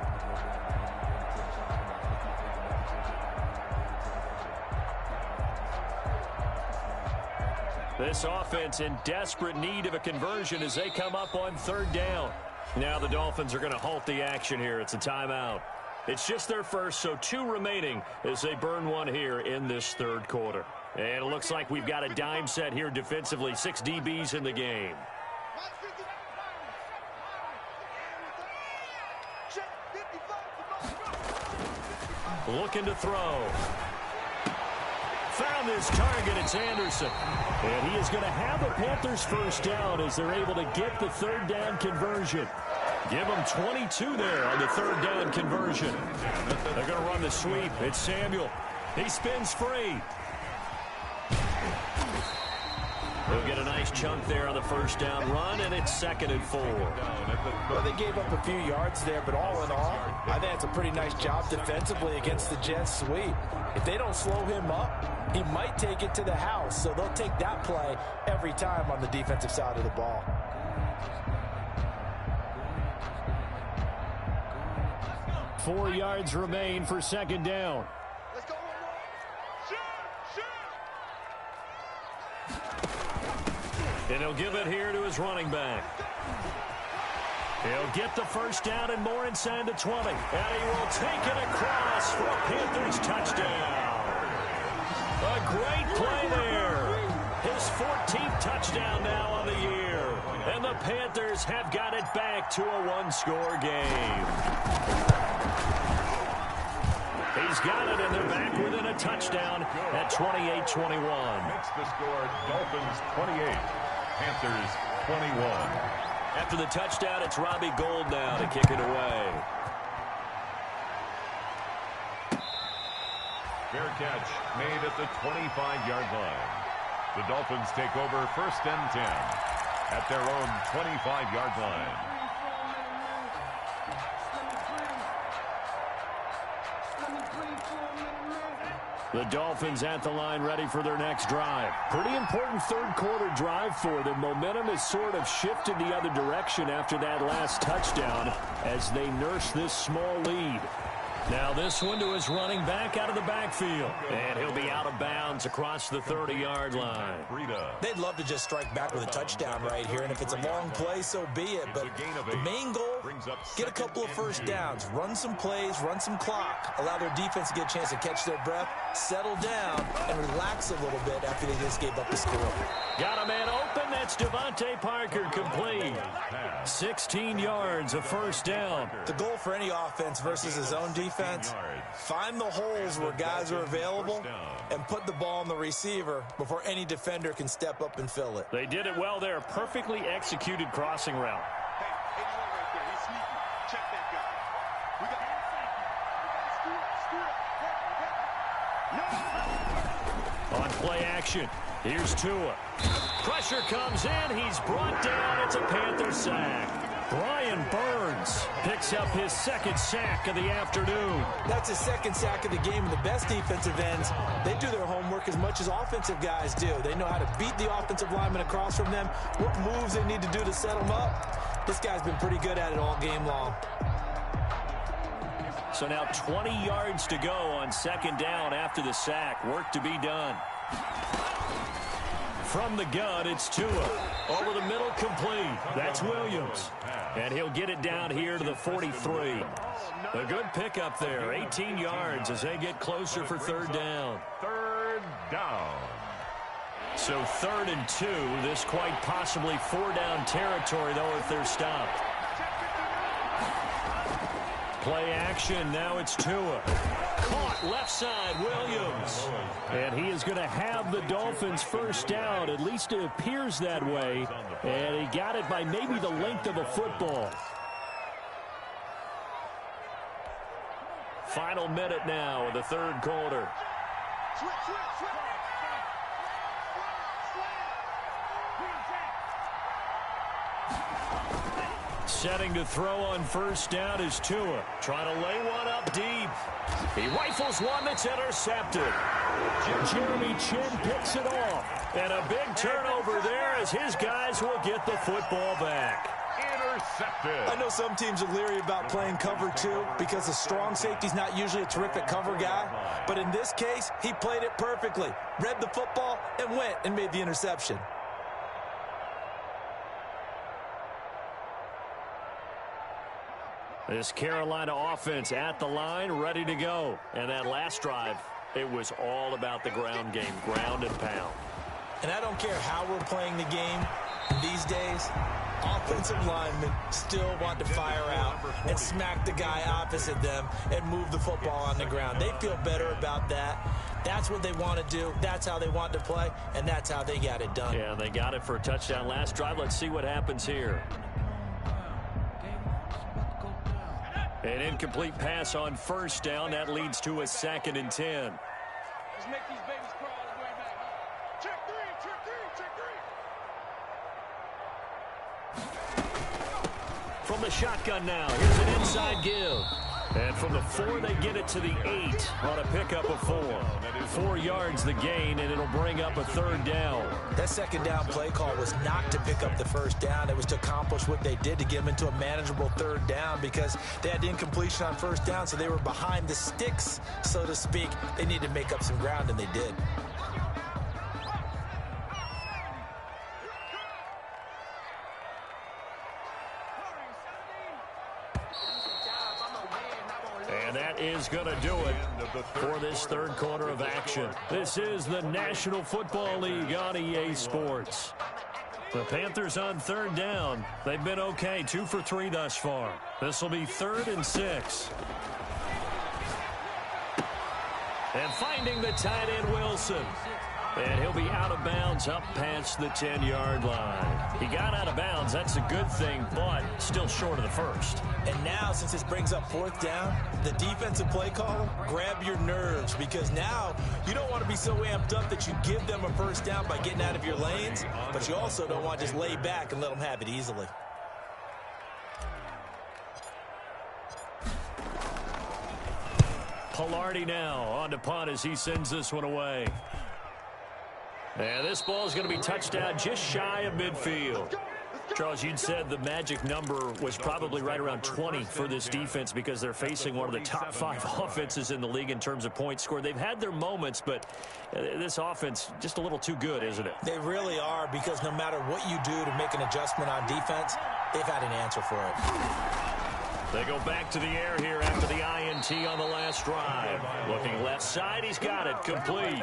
This offense in desperate need of a conversion as they come up on 3rd down. Now the Dolphins are going to halt the action here. It's a timeout. It's just their first, so 2 remaining as they burn one here in this 3rd quarter. And it looks like we've got a dime set here defensively. 6 DBs in the game. Looking to throw. Found his target. It's Anderson. And he is going to have the Panthers 1st down as they're able to get the 3rd down conversion. Give them 22 there on the 3rd down conversion. They're going to run the sweep. It's Samuel. He spins free. They'll get a nice chunk there on the 1st down run, and it's 2nd and 4. Well, they gave up a few yards there, but all in all, I think it's a pretty nice job defensively against the Jets sweep. If they don't slow him up, he might take it to the house, so they'll take that play every time on the defensive side of the ball. Four yards remain for 2nd down. And he'll give it here to his running back. He'll get the 1st down and more inside the 20. And he will take it across for a Panthers touchdown. A great play there. His 14th touchdown now on the year. And the Panthers have got it back to a 1-score game. He's got it, and they're back within a touchdown at 28-21. Makes the score Dolphins 28, Panthers 21. After the touchdown, it's Robbie Gould now to kick it away. Fair catch made at the 25-yard line. The Dolphins take over 1st and 10 at their own 25-yard line. The Dolphins at the line ready for their next drive. Pretty important 3rd quarter drive for them. Momentum has sort of shifted the other direction after that last touchdown as they nurse this small lead. Now this one to his running back out of the backfield. And he'll be out of bounds across the 30-yard line. They'd love to just strike back with a touchdown right here, and if it's a long play, so be it. But the main goal, get a couple of 1st downs, run some plays, run some clock, allow their defense to get a chance to catch their breath, settle down, and relax a little bit after they just gave up the score. Got a man open. That's Devontae Parker complete. 16 yards, a 1st down. The goal for any offense versus his own defense, find the holes where guys are available and put the ball on the receiver before any defender can step up and fill it. They did it well there. Perfectly executed crossing route. On play action, here's Tua. Pressure comes in. He's brought down. It's a Panther sack. Brian Burns picks up his 2nd sack of the afternoon. That's his 2nd sack of the game. And the best defensive ends, they do their homework as much as offensive guys do. They know how to beat the offensive lineman across from them, what moves they need to do to set them up. This guy's been pretty good at it all game long. So now 20 yards to go on 2nd down after the sack. Work to be done. From the gun, it's Tua. Over the middle, complete. That's Williams. And he'll get it down here to the 43. A good pickup there. 18 yards as they get closer for third down. Third down. So 3rd and 2. This quite possibly 4-down territory, though, if they're stopped. Play action. Now it's Tua. Caught left side, Williams. And he is going to have the Dolphins first down. At least it appears that way. And he got it by maybe the length of a football. Final minute now of the third quarter. Setting to throw on first down is Tua. Trying to lay one up deep. He rifles one that's intercepted. Jeremy Chin picks it off. And a big turnover there as his guys will get the football back. Intercepted. I know some teams are leery about playing cover 2 because a strong safety's not usually a terrific cover guy. But in this case, he played it perfectly. Read the football and went and made the interception. This Carolina offense at the line, ready to go. And that last drive, it was all about the ground game, ground and pound. And I don't care how we're playing the game these days, offensive linemen still want to fire out and smack the guy opposite them and move the football on the ground. They feel better about that. That's what they want to do. That's how they want to play, and that's how they got it done. Yeah, they got it for a touchdown last drive. Let's see what happens here. An incomplete pass on first down. That leads to a 2nd and 10. Let's make these babies crawl all the way back. Check three, check three, check three. From the shotgun now, here's an inside give. And from the 4, they get it to the 8 on a pickup of 4. 4 yards the gain, and it'll bring up a third down. That second down play call was not to pick up the first down. It was to accomplish what they did to get them into a manageable third down because they had incompletion on first down, so they were behind the sticks, so to speak. They needed to make up some ground, and they did. And that is going to do it for this third quarter of action. This is the National Football League on EA Sports. The Panthers on third down. They've been okay, 2 for 3 thus far. This will be 3rd and 6. And finding the tight end, Wilson. And he'll be out of bounds up past the 10-yard line. He got out of bounds. That's a good thing, but still short of the first. And now, since this brings up 4th down, the defensive play caller, grab your nerves because now you don't want to be so amped up that you give them a first down by getting out of your lanes, but you also don't want to just lay back and let them have it easily. Pilardi now on to punt as he sends this one away. And this ball is going to be touched down just shy of midfield. Charles, you'd said the magic number was probably right around 20 for this defense because they're facing one of the top 5 offenses in the league in terms of points scored. They've had their moments, but this offense just a little too good, isn't it? They really are because no matter what you do to make an adjustment on defense, they've had an answer for it. They go back to the air here after the INT on the last drive. Looking left side, he's got it complete.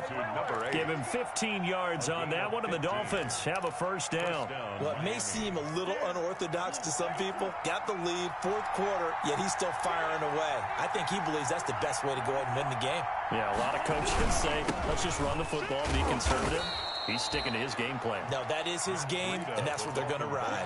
Give him 15 yards on that one, and the Dolphins have a first down. Well, it may seem a little unorthodox to some people. Got the lead, 4th quarter, yet he's still firing away. I think he believes that's the best way to go ahead and win the game. Yeah, a lot of coaches say, let's just run the football and be conservative. He's sticking to his game plan. No, that is his game, and that's what they're going to ride.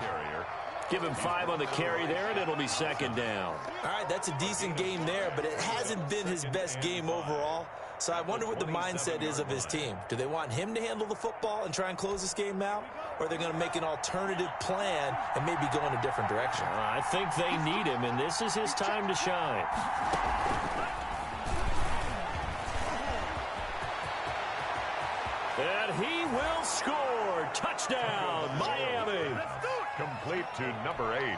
Give him 5 on the carry there, and it'll be 2nd down. All right, that's a decent game there, but it hasn't been his best game overall. So I wonder what the mindset is of his team. Do they want him to handle the football and try and close this game out? Or are they going to make an alternative plan and maybe go in a different direction? I think they need him, and this is his time to shine. And he will score. Touchdown, Miami. Complete to number 8.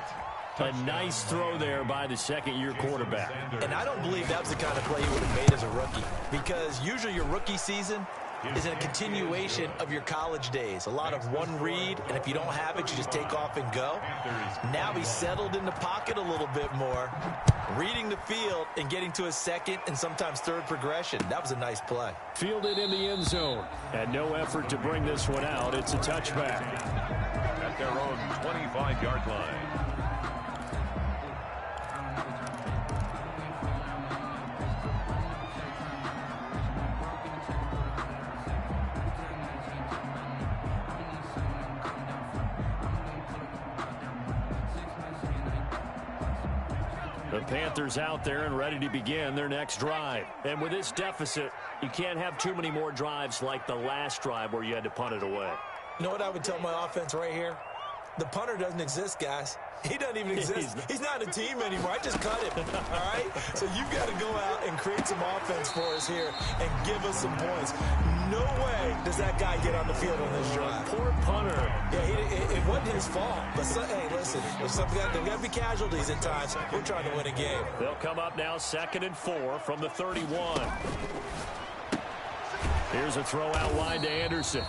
A nice throw there by the second-year quarterback. And I don't believe that was the kind of play he would have made as a rookie. Because usually your rookie season, is a continuation of your college days. A lot of one read, and if you don't have it, you just take off and go. Now he's settled in the pocket a little bit more, reading the field and getting to a second and sometimes third progression. That was a nice play. Fielded in the end zone. And no effort to bring this one out. It's a touchback. At their own 25-yard line. The Panthers out there and ready to begin their next drive. And with this deficit, you can't have too many more drives like the last drive where you had to punt it away. You know what I would tell my offense right here? The punter doesn't exist, guys. He doesn't even exist. He's not a team anymore. I just cut him, all right? So you've got to go out and create some offense for us here and give us some points. No way does that guy get on the field on this drive. Poor punter. Yeah, it wasn't his fault. But, hey, listen, there's got to be casualties at times. We're trying to win a game. They'll come up now 2nd and 4 from the 31. Here's a throw out wide to Anderson.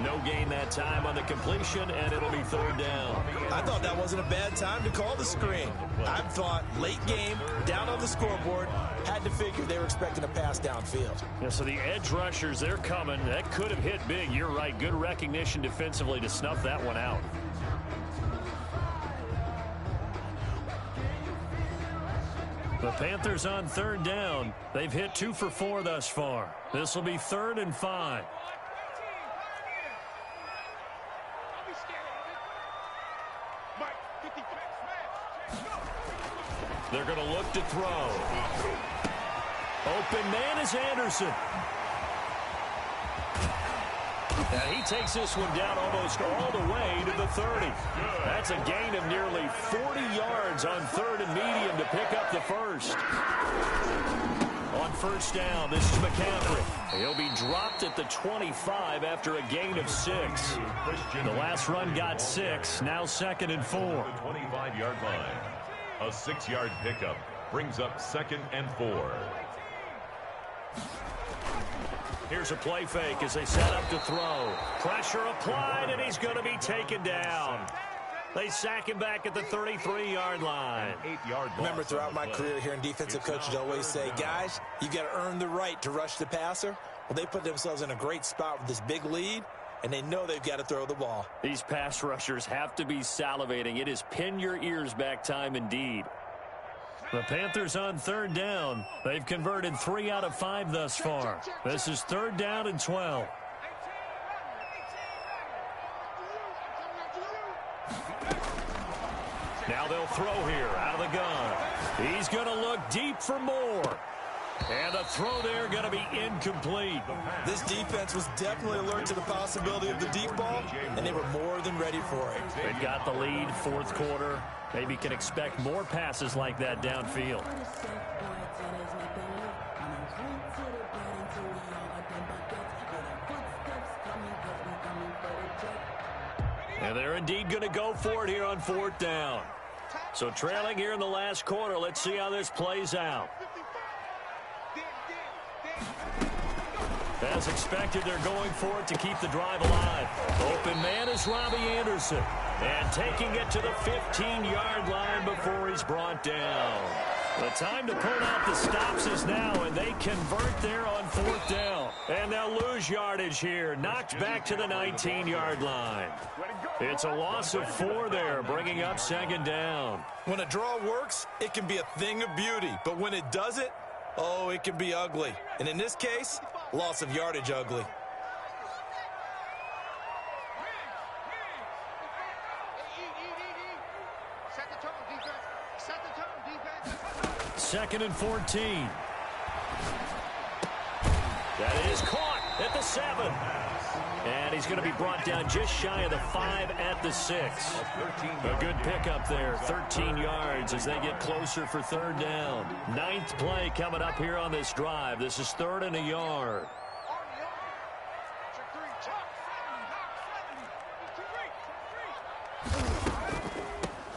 No gain that time on the completion, and it'll be 3rd down. I thought that wasn't a bad time to call the screen. I thought late game, down on the scoreboard, had to figure they were expecting a pass downfield. Yeah, so the edge rushers, they're coming. That could have hit big. You're right. Good recognition defensively to snuff that one out. The Panthers on 3rd down. They've hit 2 for 4 thus far. This will be 3rd and 5. They're going to look to throw. Open man is Anderson. And he takes this one down almost all the way to the 30. That's a gain of nearly 40 yards on 3rd and medium to pick up the first. On 1st down, this is McCaffrey. He'll be dropped at the 25 after a gain of 6. The last run got 6, now 2nd and 4. The 25-yard line. A 6-yard pickup brings up 2nd and 4. Here's a play fake as they set up to throw. Pressure applied, and he's going to be taken down. They sack him back at the 33-yard line. 8-yard. Remember, throughout my career here in defensive coaches always say, guys, you got to earn the right to rush the passer. Well, they put themselves in a great spot with this big lead, and they know they've got to throw the ball. These pass rushers have to be salivating. It is pin your ears back time indeed. The Panthers on 3rd down. They've converted 3 out of 5 thus far. This is 3rd down and 12. Now they'll throw here out of the gun. He's going to look deep for more. And the throw there going to be incomplete. This defense was definitely alert to the possibility of the deep ball, and they were more than ready for it. They've got the lead, 4th quarter. Maybe can expect more passes like that downfield. And they're indeed going to go for it here on 4th down. So trailing here in the last quarter. Let's see how this plays out. As expected, they're going for it to keep the drive alive. Open man is Robbie Anderson. And taking it to the 15-yard line before he's brought down. The time to pull out the stops is now, and they convert there on 4th down. And they'll lose yardage here. Knocked back to the 19-yard line. It's a loss of 4 there, bringing up 2nd down. When a draw works, it can be a thing of beauty. But when it doesn't, oh, it can be ugly. And in this case, loss of yardage ugly. Second and 14. That is caught at the 7. And he's going to be brought down just shy of the 5 at the 6. A good pickup there, 13 yards as they get closer for 3rd down. 9th play coming up here on this drive. This is 3rd and a yard.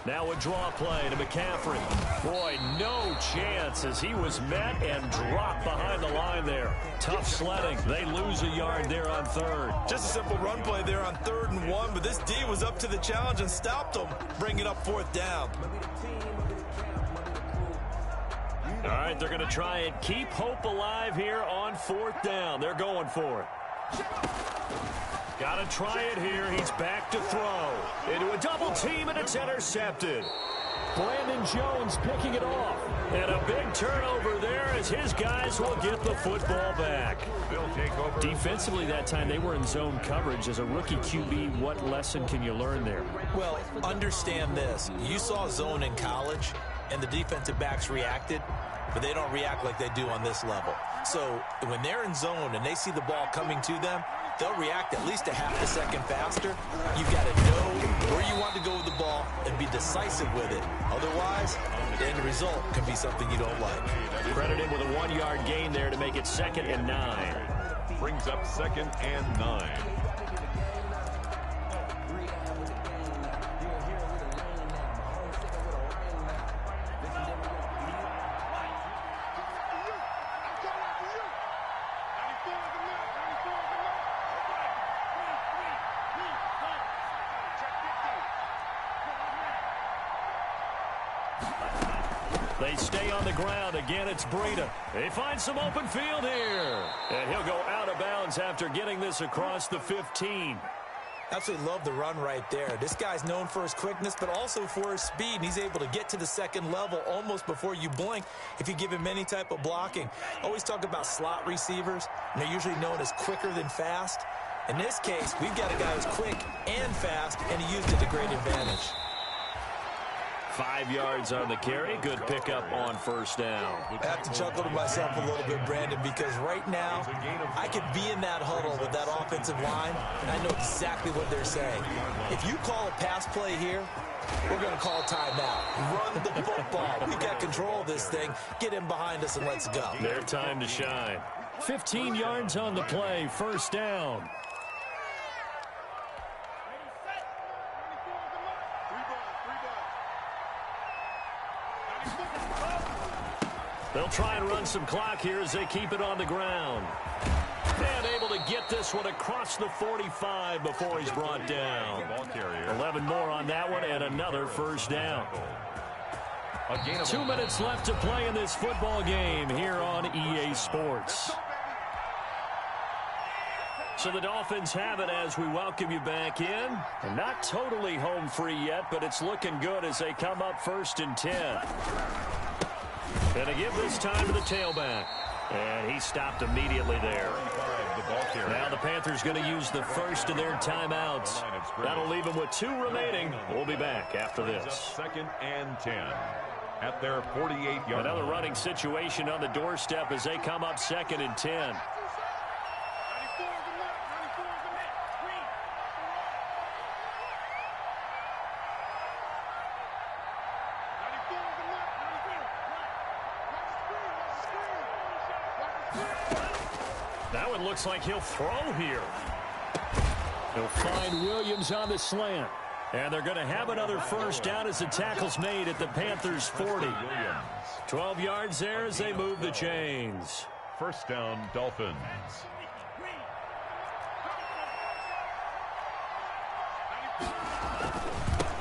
Now a draw play to McCaffrey. Boy, no chance as he was met and dropped behind the line there. Tough sledding. They lose a yard there on third. Just a simple run play there on 3rd and 1, but this D was up to the challenge and stopped them, bringing up 4th down. All right, they're going to try and keep hope alive here on 4th down. They're going for it. Got to try it here. He's back to throw. Into a double team, and it's intercepted. Brandon Jones picking it off. And a big turnover there as his guys will get the football back. They'll take over. Defensively that time, they were in zone coverage. As a rookie QB, what lesson can you learn there? Well, understand this. You saw zone in college, and the defensive backs reacted, but they don't react like they do on this level. So when they're in zone and they see the ball coming to them, they'll react at least a half a second faster. You've got to know where you want to go with the ball and be decisive with it. Otherwise, the end result can be something you don't like. Credited with a 1-yard gain there to make it 2nd and 9. Brings up 2nd and 9. They stay on the ground. Again, it's Breida. They find some open field here. And he'll go out of bounds after getting this across the 15. Absolutely love the run right there. This guy's known for his quickness, but also for his speed. And he's able to get to the 2nd level almost before you blink if you give him any type of blocking. Always talk about slot receivers, and they're usually known as quicker than fast. In this case, we've got a guy who's quick and fast, and he used it to great advantage. 5 yards on the carry. Good pickup on 1st down. I have to chuckle to myself a little bit, Brandon, because right now I could be in that huddle with that offensive line, and I know exactly what they're saying. If you call a pass play here, we're going to call a timeout. Run the football. We've got control of this thing. Get him behind us and let's go. Their time to shine. 15 yards on the play. 1st down. They'll try and run some clock here as they keep it on the ground. And able to get this one across the 45 before he's brought down. 11 more on that one and another 1st down. 2 minutes left to play in this football game here on EA Sports. So the Dolphins have it as we welcome you back in. And not totally home free yet, but it's looking good as they come up 1st and 10. And to give this time to the tailback. And he stopped immediately there. Now the Panthers going to use the first of their timeouts. That'll leave them with 2 remaining. We'll be back after this. 2nd and 10 at their 48-yard line. Another running situation on the doorstep as they come up 2nd and 10. That one looks like he'll throw here. He'll find Williams on the slant. And they're going to have another 1st down as the tackle's made at the Panthers' 40. 12 yards there as they move the chains. 1st down, Dolphins.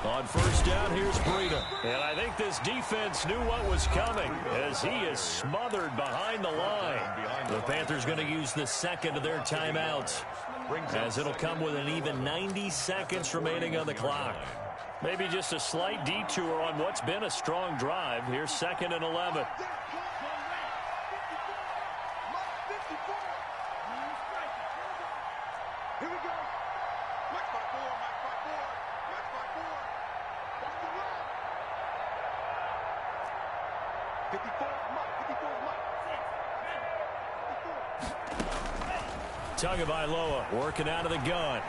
On 1st down, here's Breida. And I think this defense knew what was coming as he is smothered behind the line. The Panthers going to use the 2nd of their timeouts as it'll come with an even 90 seconds remaining on the clock. Maybe just a slight detour on what's been a strong drive. Here's 2nd and 11. Here we go. Watch my board, watch my board, watch my board. Watch the run. 54 is mine, 54 is mine. Tagovailoa working out of the gun.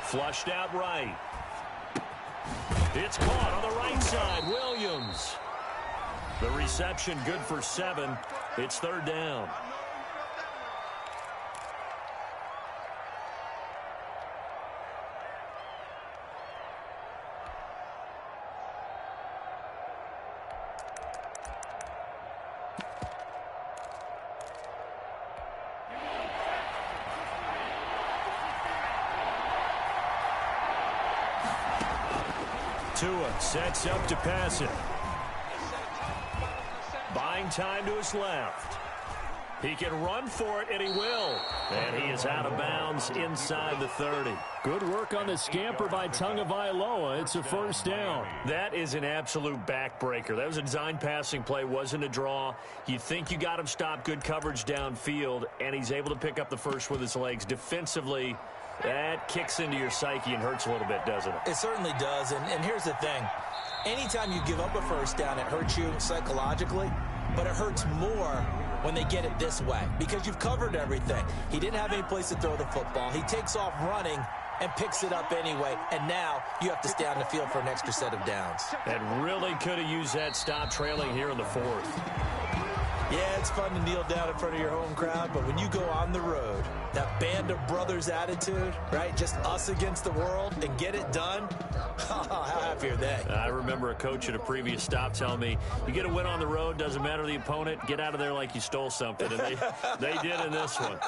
Flushed out right. It's caught on the right side. Williams. The reception good for 7. It's 3rd down. Tua sets up to pass it. Buying time to his left. He can run for it, and he will. And he is out of bounds inside the 30. Good work on the scamper by Tagovailoa. It's a first down. That is an absolute backbreaker. That was a design passing play, wasn't a draw. You think you got him stopped, good coverage downfield, and he's able to pick up the first with his legs. Defensively, that kicks into your psyche and hurts a little bit, doesn't it? It certainly does, and here's the thing. Anytime you give up a first down, it hurts you psychologically, but it hurts more when they get it this way because you've covered everything. He didn't have any place to throw the football. He takes off running and picks it up anyway, and now you have to stay on the field for an extra set of downs. And really could have used that stop trailing here in the fourth. Yeah, it's fun to kneel down in front of your home crowd, but when you go on the road, that band of brothers attitude, right, just us against the world, and get it done, how happy are they? I remember a coach at a previous stop telling me, you get a win on the road, doesn't matter the opponent, get out of there like you stole something, and they did in this one.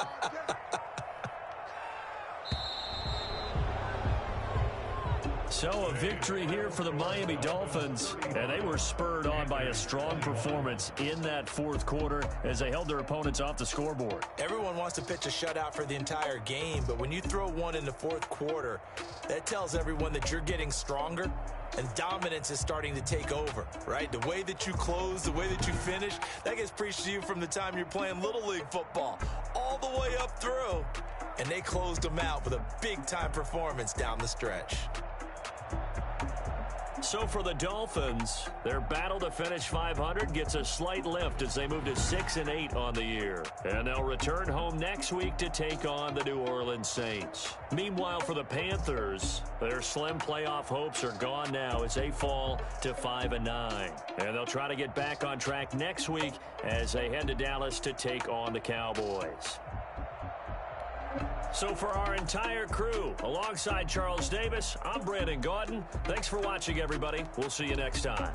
So a victory here for the Miami Dolphins, and they were spurred on by a strong performance in that fourth quarter as they held their opponents off the scoreboard. Everyone wants to pitch a shutout for the entire game, but when you throw one in the fourth quarter, that tells everyone that you're getting stronger and dominance is starting to take over, right? The way that you close, the way that you finish, that gets preached to you from the time you're playing Little League football all the way up through, and they closed them out with a big-time performance down the stretch. So for the Dolphins, their battle to finish 500 gets a slight lift as they move to 6-8 on the year. And they'll return home next week to take on the New Orleans Saints. Meanwhile, for the Panthers, their slim playoff hopes are gone now as they fall to 5-9. And they'll try to get back on track next week as they head to Dallas to take on the Cowboys. So for our entire crew, alongside Charles Davis, I'm Brandon Gaudin. Thanks for watching, everybody. We'll see you next time.